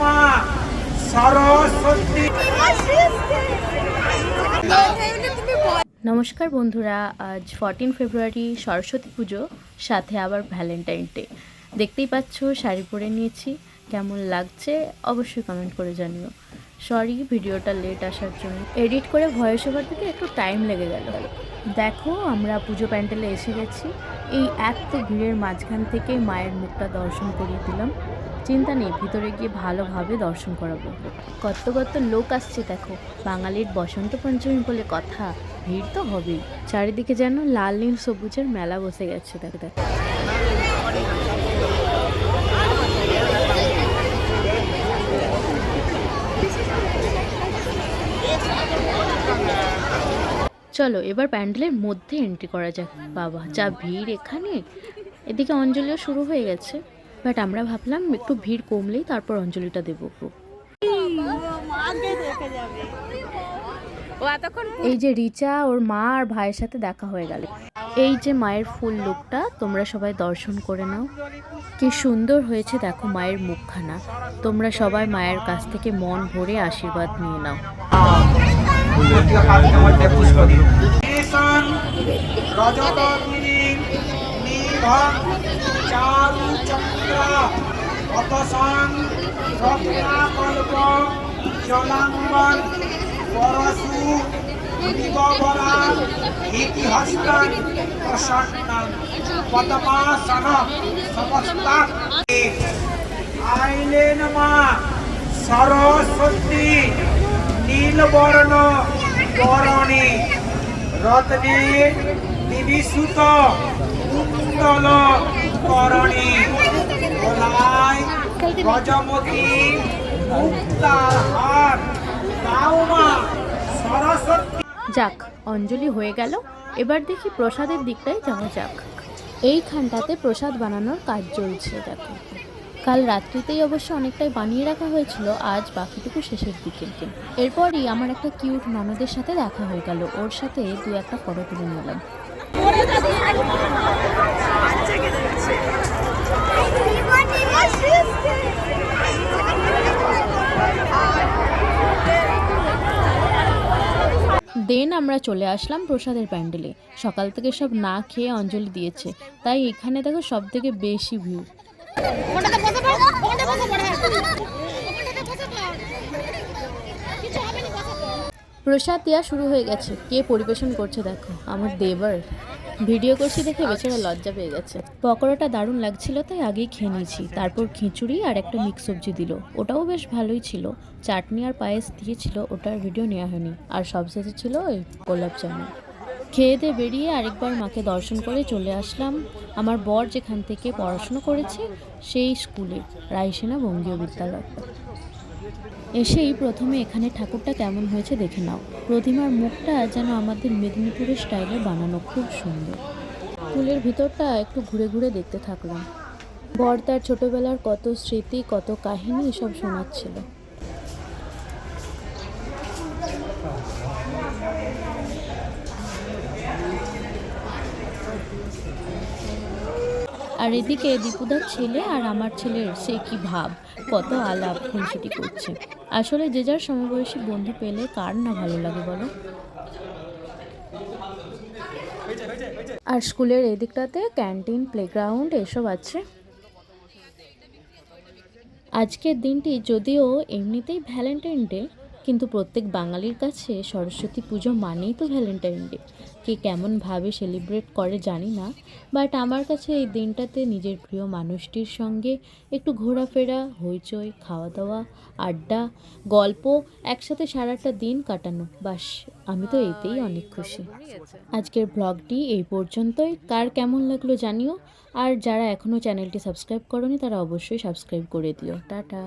মা সরস্বতী। নমস্কার বন্ধুরা, আজ 14 ফেব্রুয়ারি সরস্বতী পুজো, সাথে আবার ভ্যালেন্টাইন ডে। দেখতেই পাচ্ছ শাড়ি পরে নিয়েছি, কেমন লাগছে অবশ্যই কমেন্ট করে জানিও। সরি ভিডিওটা লেট আসার জন্য, এডিট করে ভয়েস ওভার দিতে একটু টাইম লেগে গেল। দেখো আমরা পুজো প্যান্ডেলে এসে গেছি। এই এত ভিড়ের মাঝখান থেকে মায়ের মুখটা দর্শন করিয়ে দিলাম। চিন্তা নেই, ভিতরে গিয়ে ভালোভাবে দর্শন করাবো। কত কত লোক আসছে দেখো, বাঙালির বসন্ত পঞ্চমী বলে কথা, ভিড় তো হবেই। চারিদিকে যেন লাল নীল সবুজের মেলা বসে গেছে দেখো দেখো। চলো এবার প্যান্ডেলের মধ্যে এন্ট্রি করা যাক। বাবা যা ভিড় এখানে! এদিকে অঞ্জলিও শুরু হয়ে গেছে, বাট আমরা ভাবলাম একটু ভিড় কমলেই তারপর অঞ্জলিটা দেবো। এই যে রিচা ওর মা আর ভাইয়ের সাথে দেখা হয়ে গেল। এই যে মায়ের ফুল লুকটা, তোমরা সবাই দর্শন করে নাও। কি সুন্দর হয়েছে দেখো মায়ের মুখখানা। তোমরা সবাই মায়ের কাছ থেকে মন ভরে আশীর্বাদ নিয়ে নাও। আইলেন মা সরস্বতী নীলবর্ণ বরণী রত্নের বিবিসুত কুণ্ডল করণী গলায় গজমতি মুক্তার হার দাও মা সরস্বতী। যাক, অঞ্জলি হয়ে গেল, এবার দেখি প্রসাদের দিকটাই যাওয়া যাক। এইখানটাতে প্রসাদ বানানোর কাজ চলছে দেখো। কাল রাত্রিতেই অবশ্য অনেকটাই বানিয়ে রাখা হয়েছিল, আজ বাকিটুকু শেষের দিকে। এরপরই আমার একটা কিউট ননদের সাথে দেখা হয়ে গেল, ওর সাথে দু একটা ফটো তুলে নিলাম। দেন আমরা চলে আসলাম প্রসাদের প্যান্ডেলে। সকাল থেকে সব না খেয়ে অঞ্জলি দিয়েছে, তাই এখানে দেখো সব থেকে বেশি ভিড়। প্রসাদ দেওয়া শুরু হয়ে গেছে। কে পরিবেশন করছে দেখো, আমার দেবর। ভিডিও করছি দেখে বেচারা লজ্জা পেয়ে গেছে। পকোড়াটা দারুণ লাগছিল তাই আগেই খেয়ে নিয়েছি। তারপর খিচুড়ি আর একটা মিক্স সবজি দিল, ওটাও বেশ ভালোই ছিল। চাটনি আর পায়েস দিয়েছিল, ওটার ভিডিও নেওয়া হয়নি। আর সবশেষে ছিল ওই গোলাপ জামুন। খেয়ে দিয়ে বেরিয়ে আরেকবার মাকে দর্শন করে চলে আসলাম আমার বর যেখান থেকে পড়াশুনো করেছে সেই স্কুলে, রায়সেনা বঙ্গীয় বিদ্যালয়। এসেই প্রথমে এখানে ঠাকুরটা কেমন হয়েছে দেখে নাও। প্রতিমার মুখটা যেন আমাদের মেদিনীপুরের স্টাইলে বানানো, খুব সুন্দর। স্কুলের ভিতরটা একটু ঘুরে ঘুরে দেখতে থাকলাম। বর তার ছোটবেলার কত স্মৃতি, কত কাহিনী সব শোনাচ্ছিল। আর এদিকে দীপুদার ছেলে আর আমার ছেলের সে কি ভাব, কত আলাপ খুনসুটি করছে। আসলে যে যার সমবয়সী বন্ধু পেলে কার না ভালো লাগে বলো। আর স্কুলের এদিকটাতে ক্যান্টিন, প্লেগ্রাউন্ড এসব আছে। আজকের দিনটি যদিও এমনিতেই ভ্যালেন্টাইন ডে, কিন্তু প্রত্যেক বাঙালির কাছে সরস্বতী পুজো মানেই তো ভ্যালেন্টাইন ডে। কে কেমনভাবে সেলিব্রেট করে জানি না, বাট আমার কাছে এই দিনটাতে নিজের প্রিয় মানুষটির সঙ্গে একটু ঘোরাফেরা, হইচই, খাওয়া দাওয়া, আড্ডা, গল্প, একসাথে সারাটা দিন কাটানো, বাস আমি তো এতেই অনেক খুশি। আজকের ব্লগটি এই পর্যন্তই। কার কেমন লাগলো জানিও। আর যারা এখনও চ্যানেলটি সাবস্ক্রাইব করোনি তারা অবশ্যই সাবস্ক্রাইব করে দিও। টাটা।